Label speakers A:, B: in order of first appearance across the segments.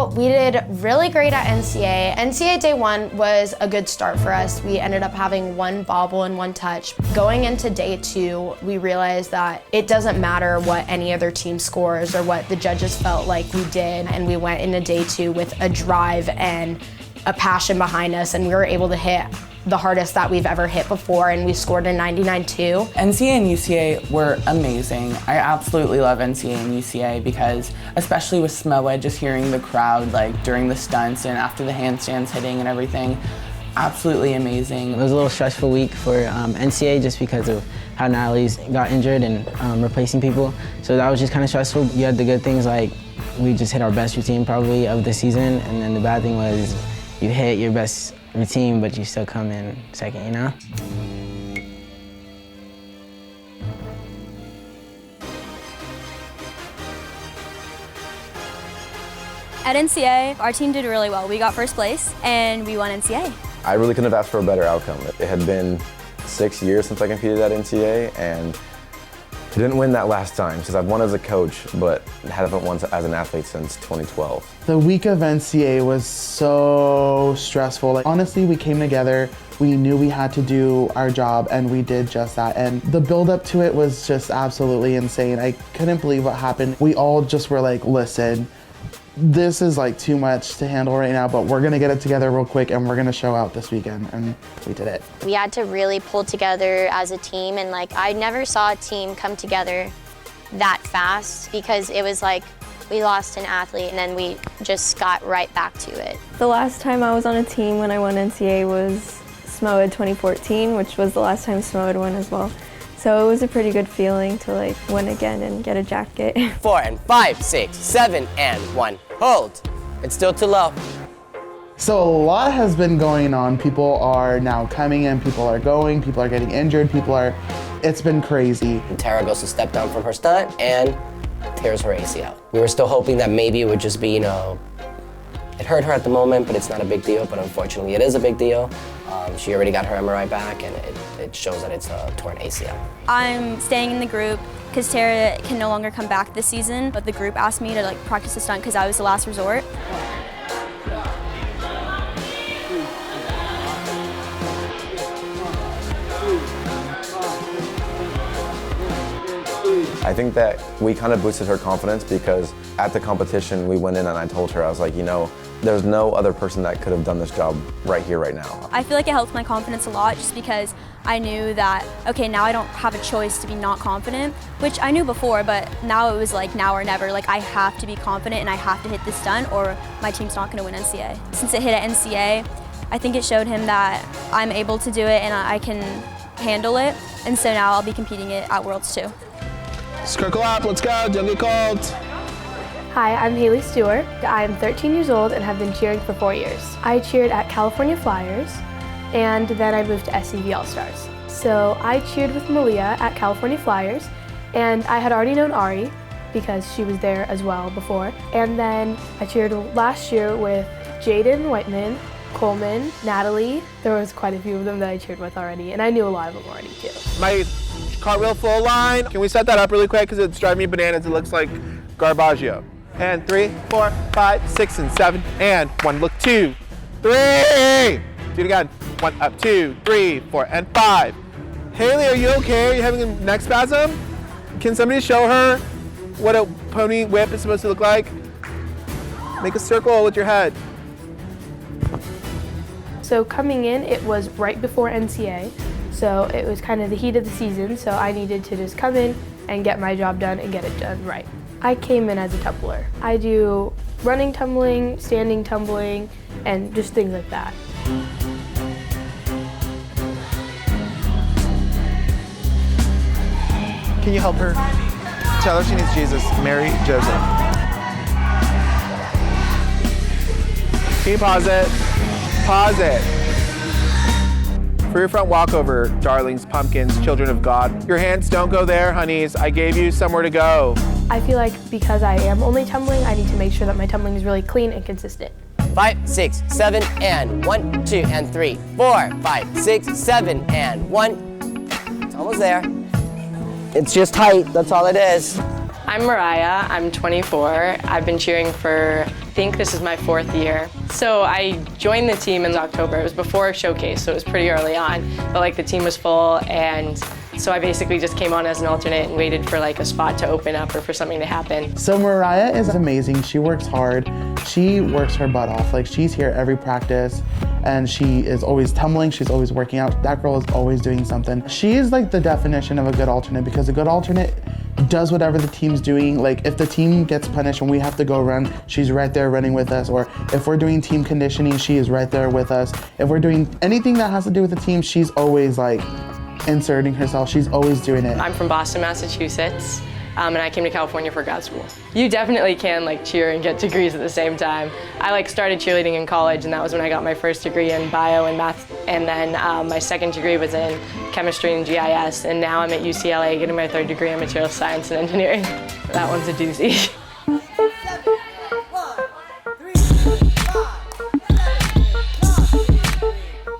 A: So we did really great at NCAA. NCAA day one was a good start for us. We ended up having 1 bobble and 1 touch. Going into day 2, we realized that it doesn't matter what any other team scores or what the judges felt like we did. And we went into day 2 with a drive and a passion behind us, and we were able to hit the hardest that we've ever hit before, and we scored a 99.2.
B: NCAA and UCA were amazing. I absolutely love NCAA and UCA because, especially with SMOA, just hearing the crowd like during the stunts and after the handstands hitting and everything, absolutely amazing.
C: It was a little stressful week for NCAA just because of how Natalie's got injured and replacing people. So that was just kind of stressful. You had the good things like we just hit our best routine probably of the season, and then the bad thing was you hit your best routine, but you still come in second, you know?
D: At NCAA, our team did really well. We got first place and we won NCAA.
E: I really couldn't have asked for a better outcome. It had been 6 years since I competed at NCAA, and I didn't win that last time because I've won as a coach, but haven't won as an athlete since 2012.
F: The week of NCAA was so stressful. Like, honestly, we came together, we knew we had to do our job, and we did just that. And the build up to it was just absolutely insane. I couldn't believe what happened. We all just were like, listen, this is like too much to handle right now, but we're gonna get it together real quick and we're gonna show out this weekend, and we did it.
G: We had to really pull together as a team, and like I never saw a team come together that fast, because it was like we lost an athlete and then we just got right back to it.
H: The last time I was on a team when I won NCAA was SMOA 2014, which was the last time SMOA had won as well. So it was a pretty good feeling to like win again and get a jacket.
I: 4 and 5, 6, 7 and 1. Hold. It's still too low.
F: So a lot has been going on. People are now coming in, people are going, people are getting injured, it's been crazy.
I: Tara goes to step down from her stunt and tears her ACL. We were still hoping that maybe it would just be, it hurt her at the moment, but it's not a big deal, but unfortunately it is a big deal. She already got her MRI back, and it shows that it's a torn ACL.
D: I'm staying in the group because Tara can no longer come back this season, but the group asked me to practice the stunt because I was the last resort.
E: I think that we kind of boosted her confidence because at the competition we went in and I told her, I was like, there's no other person that could have done this job right here, right now.
D: I feel like it helped my confidence a lot just because I knew that, okay, now I don't have a choice to be not confident, which I knew before, but now it was like now or never. Like I have to be confident and I have to hit this stunt or my team's not gonna win NCAA. Since it hit at NCAA, I think it showed him that I'm able to do it and I can handle it. And so now I'll be competing it at Worlds too.
J: Circle up, let's go, don't get called.
K: Hi, I'm Haley Stewart. I'm 13 years old and have been cheering for 4 years. I cheered at California Flyers, and then I moved to SCV All-Stars. So I cheered with Malia at California Flyers, and I had already known Ari because she was there as well before. And then I cheered last year with Jaden Whiteman, Coleman, Natalie. There was quite a few of them that I cheered with already, and I knew a lot of them already too.
J: My cartwheel full line. Can we set that up really quick because it's driving me bananas. It looks like Garbaggio. And 3, 4, 5, 6, and 7, and 1. Look, 2, 3. Do it again. 1 up, 2, 3, 4, and 5. Haley, are you okay? Are you having a neck spasm? Can somebody show her what a pony whip is supposed to look like? Make a circle with your head.
K: So coming in, it was right before NCAA, so it was kind of the heat of the season, so I needed to just come in and get my job done and get it done right. I came in as a tumbler. I do running tumbling, standing tumbling, and just things like that.
J: Can you help her? Tell her she needs Jesus. Mary Joseph. Can you pause it? Pause it. For your front walkover, darlings, pumpkins, children of God. Your hands don't go there, honeys. I gave you somewhere to go.
K: I feel like because I am only tumbling, I need to make sure that my tumbling is really clean and consistent.
I: 5, 6, 7, and 1, 2, and 3, 4, 5, 6, 7, and 1. It's almost there. It's just height, that's all it is.
L: I'm Mariah, I'm 24. I've been cheering for think this is my 4th year. So I joined the team in October. It was before a showcase, so it was pretty early on. But like the team was full, and so I basically just came on as an alternate and waited for like a spot to open up or for something to happen.
F: So Mariah is amazing. She works hard. She works her butt off. Like, she's here every practice, and she is always tumbling. She's always working out. That girl is always doing something. She is like the definition of a good alternate, because a good alternate does whatever the team's doing. Like, if the team gets punished and we have to go run, she's right there running with us. Or if we're doing team conditioning, she is right there with us. If we're doing anything that has to do with the team, she's always like inserting herself. She's always doing it.
L: I'm from Boston, Massachusetts, and I came to California for grad school. You definitely can like cheer and get degrees at the same time. I like started cheerleading in college, and that was when I got my first degree in bio and math, and then my second degree was in chemistry and GIS, and now I'm at UCLA getting my 3rd degree in materials science and engineering. That one's a doozy.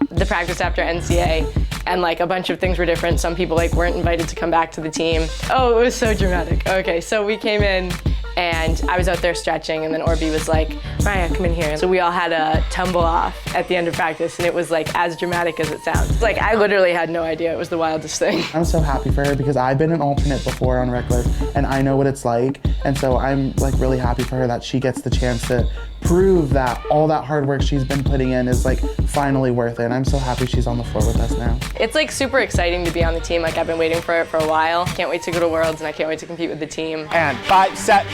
L: The practice after NCA, and like a bunch of things were different. Some people like weren't invited to come back to the team. Oh, it was so dramatic. Okay, so we came in and I was out there stretching, and then Orby was like, Mariah, come in here. So we all had a tumble off at the end of practice, and it was like as dramatic as it sounds. Like, I literally had no idea. It was the wildest thing.
F: I'm so happy for her, because I've been an alternate before on Rec Life, and I know what it's like. And so I'm like really happy for her that she gets the chance to prove that all that hard work she's been putting in is like finally worth it. And I'm so happy she's on the floor with us now.
L: It's like super exciting to be on the team. Like, I've been waiting for it for a while. Can't wait to go to Worlds, and I can't wait to compete with the team.
J: And 5, set,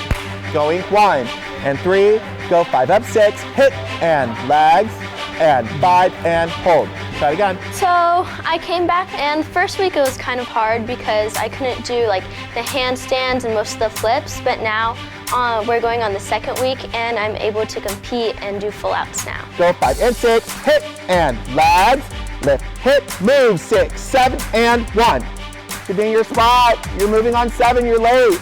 J: going 1, and 3, go 5 up, 6, hit, and legs, and 5, and hold. Try it again.
G: So I came back, and first week it was kind of hard because I couldn't do like the handstands and most of the flips, but now we're going on the 2nd week, and I'm able to compete and do full outs now.
J: Go 5 and 6, hit, and legs, lift, hit, move, 6, 7, and 1. You're being your spot. You're moving on 7, you're late.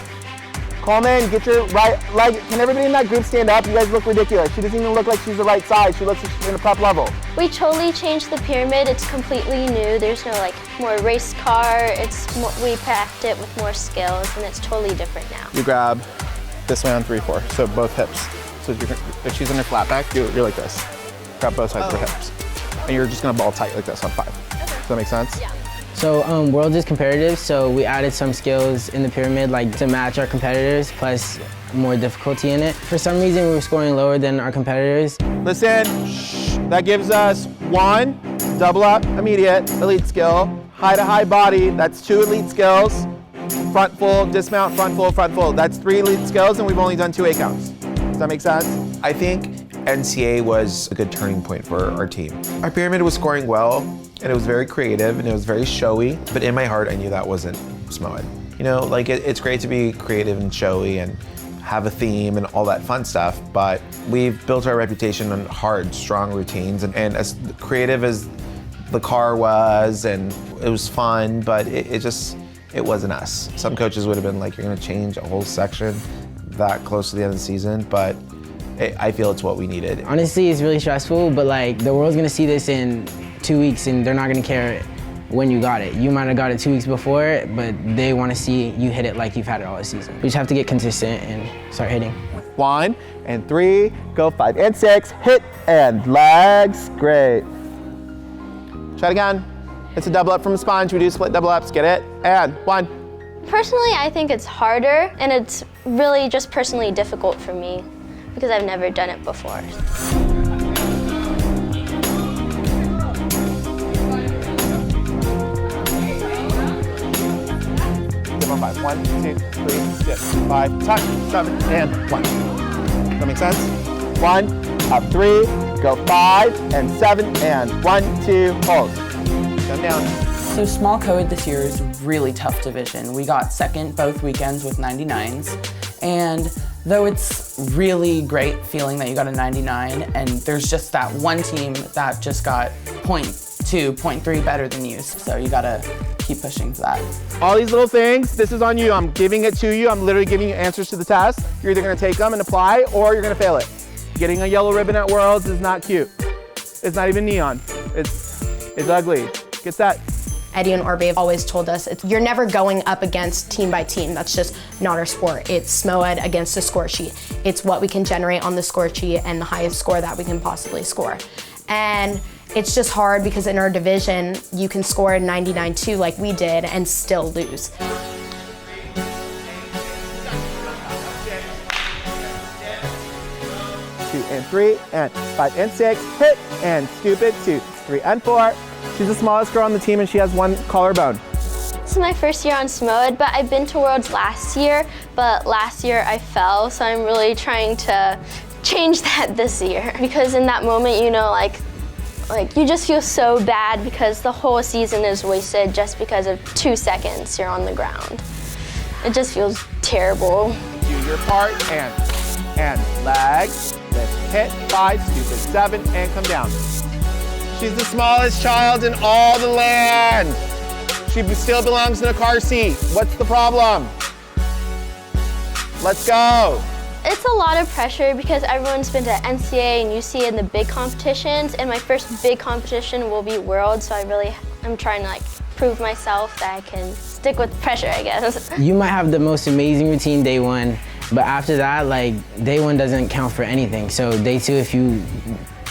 J: Calm in, get your right leg. Can everybody in that group stand up? You guys look ridiculous. She doesn't even look like she's the right size. She looks like she's in a prep level.
G: We totally changed the pyramid. It's completely new. There's no like more race car. It's more, we packed it with more skills, and it's totally different now.
J: You grab this way on 3-4, so both hips. So if she's in her flat back, you're like this. Grab both sides of her hips. And you're just gonna ball tight like this on 5. Does that make sense?
G: Yeah.
C: So Worlds is competitive, so we added some skills in the pyramid, like to match our competitors, plus more difficulty in it. For some reason, we were scoring lower than our competitors.
J: Listen, that gives us 1, double up, immediate, elite skill. High to high body, that's 2 elite skills. Front full, dismount, front full, front full. That's 3 elite skills, and we've only done 2 8 counts. Does that make sense?
M: I think NCA was a good turning point for our team. Our pyramid was scoring well, and it was very creative, and it was very showy, but in my heart, I knew that wasn't SMOED. You know, like it's great to be creative and showy and have a theme and all that fun stuff, but we've built our reputation on hard, strong routines, and as creative as the car was, and it was fun, but it wasn't us. Some coaches would have been like, you're gonna change a whole section that close to the end of the season, but I feel it's what we needed.
C: Honestly, it's really stressful, but like the world's gonna see this in 2 weeks, and they're not gonna care when you got it. You might have got it 2 weeks before, but they wanna see you hit it like you've had it all season. We just have to get consistent and start hitting.
J: 1 and 3, go 5 and 6, hit, and legs, great. Try it again. It's a double up from a sponge. We do split double ups, get it? And 1.
G: Personally, I think it's harder, and it's really just personally difficult for me because I've never done it before.
J: Give on 5. 1, 2, 3, 6, 5, touch, 7, and 1. Does that make sense? 1, up 3, go 5, and 7, and 1, 2, hold. Come down.
B: So small co-ed this year is a really tough division. We got second both weekends with 99s, and though it's really great feeling that you got a 99, and there's just that one team that just got 0.2, 0.3 better than you, so you gotta keep pushing for that.
J: All these little things, this is on you. I'm giving it to you. I'm literally giving you answers to the test. You're either gonna take them and apply, or you're gonna fail it. Getting a yellow ribbon at Worlds is not cute. It's not even neon. It's ugly. Get set.
A: Eddie and Orbe have always told us, you're never going up against team by team. That's just not our sport. It's SMOED against the score sheet. It's what we can generate on the score sheet and the highest score that we can possibly score. And it's just hard because in our division, you can score a 99-2 like we did and still lose.
J: 2 and 3 and 5 and 6, hit and stupid 2, 3 and 4. She's the smallest girl on the team and she has 1 collarbone.
N: This is my first year on SMOED, but I've been to Worlds last year, but last year I fell, so I'm really trying to change that this year. Because in that moment, you know, like you just feel so bad because the whole season is wasted just because of 2 seconds you're on the ground. It just feels terrible.
J: Do your part and leg, lift, hit, 5, stupid 7, and come down. She's the smallest child in all the land. She still belongs in a car seat. What's the problem? Let's go.
N: It's a lot of pressure because everyone's been to NCAA and UCA in the big competitions, and my first big competition will be Worlds, so I'm trying to prove myself that I can stick with pressure, I guess.
C: You might have the most amazing routine day 1, but after that, day 1 doesn't count for anything. So day 2, if you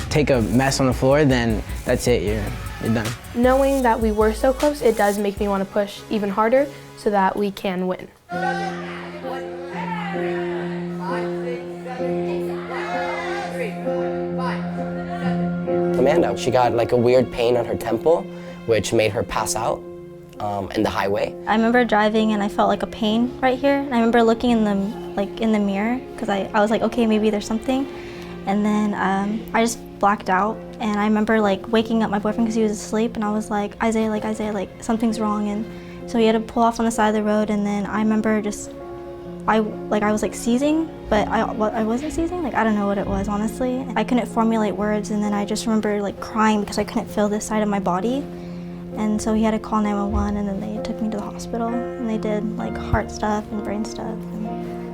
C: take a mess on the floor, then that's it, you're done.
K: Knowing that we were so close, it does make me want to push even harder so that we can win.
I: Amanda, she got a weird pain on her temple, which made her pass out in the highway.
O: I remember driving and I felt a pain right here. And I remember looking in the mirror because I was like, okay, maybe there's something. And then I just blacked out. And I remember waking up my boyfriend because he was asleep, and I was like, Isaiah, something's wrong. And so he had to pull off on the side of the road. And then I remember I was seizing, but I wasn't seizing. I don't know what it was, honestly. I couldn't formulate words, and then I just remember crying because I couldn't feel this side of my body. And so he had to call 911, and then they took me to the hospital, and they did heart stuff and brain stuff, and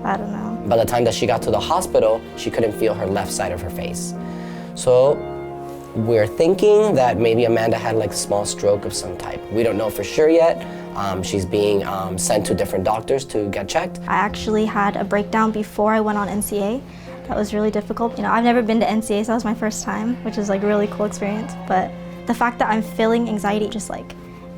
O: I don't know.
I: By the time that she got to the hospital, she couldn't feel her left side of her face. So we're thinking that maybe Amanda had a small stroke of some type. We don't know for sure yet. She's being sent to different doctors to get checked.
O: I actually had a breakdown before I went on NCAA. That was really difficult. I've never been to NCAA, so that was my first time, which is a really cool experience. But the fact that I'm feeling anxiety just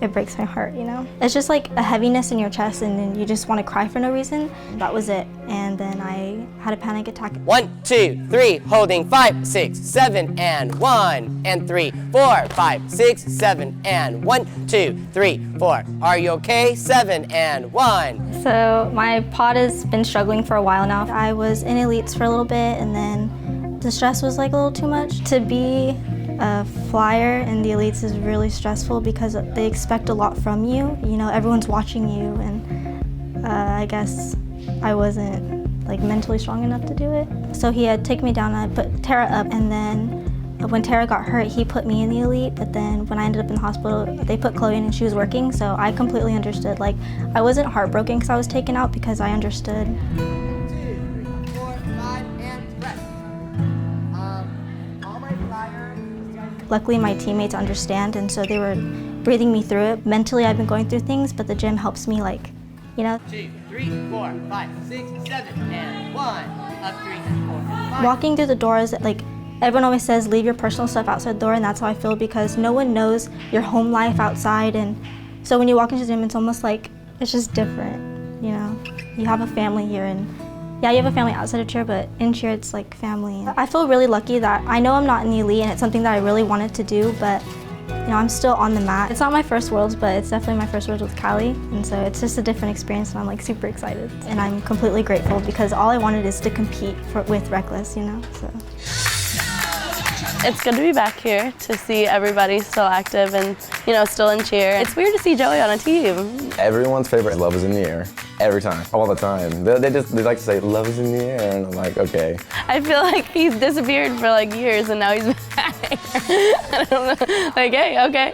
O: it breaks my heart, It's just a heaviness in your chest, and then you just want to cry for no reason. That was it. And then I had a panic attack.
I: 1, 2, 3, holding 5, 6, 7, and 1, and 3, 4, 5, 6, 7, and 1, 2, 3, 4. Are you okay? 7 and 1.
O: So my pod has been struggling for a while now. I was in elites for a little bit, and then the stress was a little too much. To be a flyer in the elites is really stressful because they expect a lot from you. Everyone's watching you, and I guess I wasn't mentally strong enough to do it. So he had taken me down, and I put Tara up, and then when Tara got hurt, he put me in the elite, but then when I ended up in the hospital, they put Chloe in and she was working, so I completely understood. I wasn't heartbroken because I was taken out because I understood.
J: 2, 3, 4, 5, and rest. All my flyers.
O: Luckily, my teammates understand, and so they were breathing me through it. Mentally, I've been going through things, but the gym helps me, 2,
I: 3, 4, 5, 6, 7, and 1. Up 3, 4, 5.
O: Walking through the doors, everyone always says, leave your personal stuff outside the door, and that's how I feel because no one knows your home life outside, and so when you walk into the gym, it's almost it's just different, You have a family here, and yeah, you have a family outside of cheer, but in cheer, it's family. I feel really lucky that I know I'm not in the elite, and it's something that I really wanted to do, but I'm still on the mat. It's not my first Worlds, but it's definitely my first Worlds with Callie, and so it's just a different experience, and I'm super excited. And I'm completely grateful because all I wanted is to compete with Reckless, so.
P: It's good to be back here, to see everybody still active and, still in cheer. It's weird to see Joey on a team.
E: Everyone's favorite love is in the air. Every time, all the time. They like to say, love is in the air, and I'm like, okay.
P: I feel like he's disappeared for years and now he's back. I don't know, hey, okay.